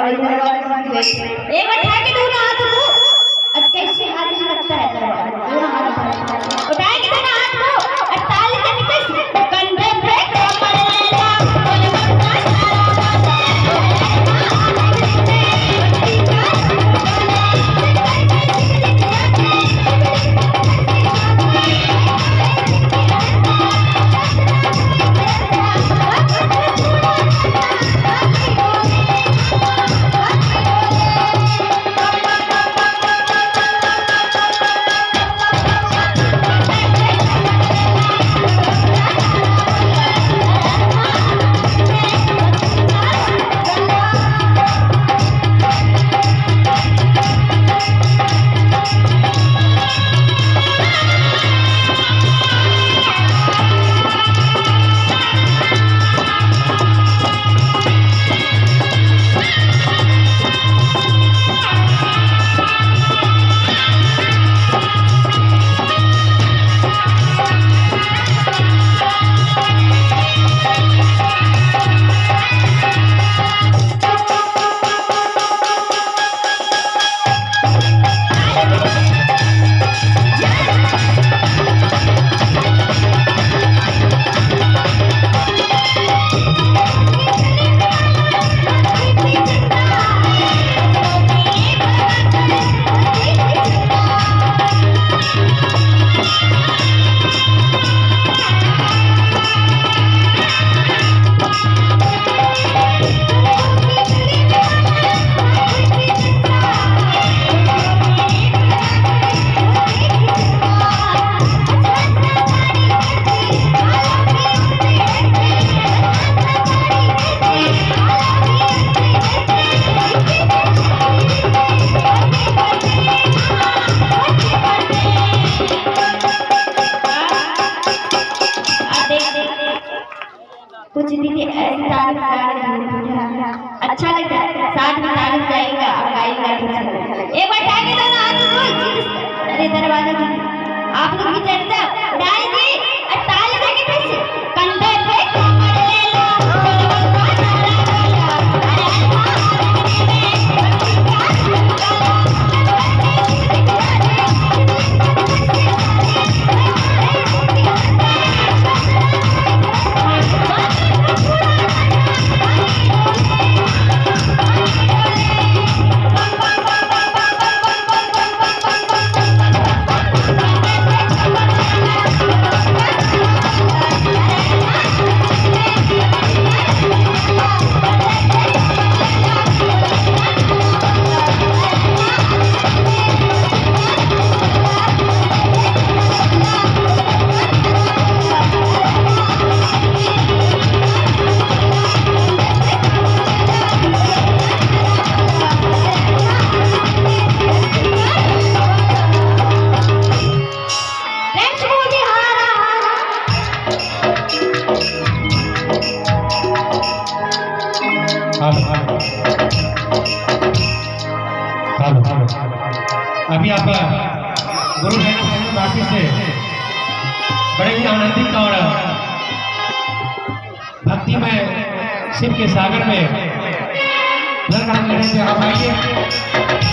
एक उठा के दोनों हाथ को और कैसे हाथ में रखता है दोनों हाथ उठाए के दोनों हाथ को और ताली से कैसे कंधे पे कमर लेला बोले कुछ दीदी ऐसी तारीफ अच्छा लगता है साथ में तारीफ जाएगा एक बार टाइम दो ना हाथ अरे दरवाजा आप लोग की चर्चा डाल दी और ताली देके कैसे कंधे पे कमर ले लो अभी आप गुरु नाट्य से बड़े ही आनंदित और भक्ति में शिव के सागर में आप आइए।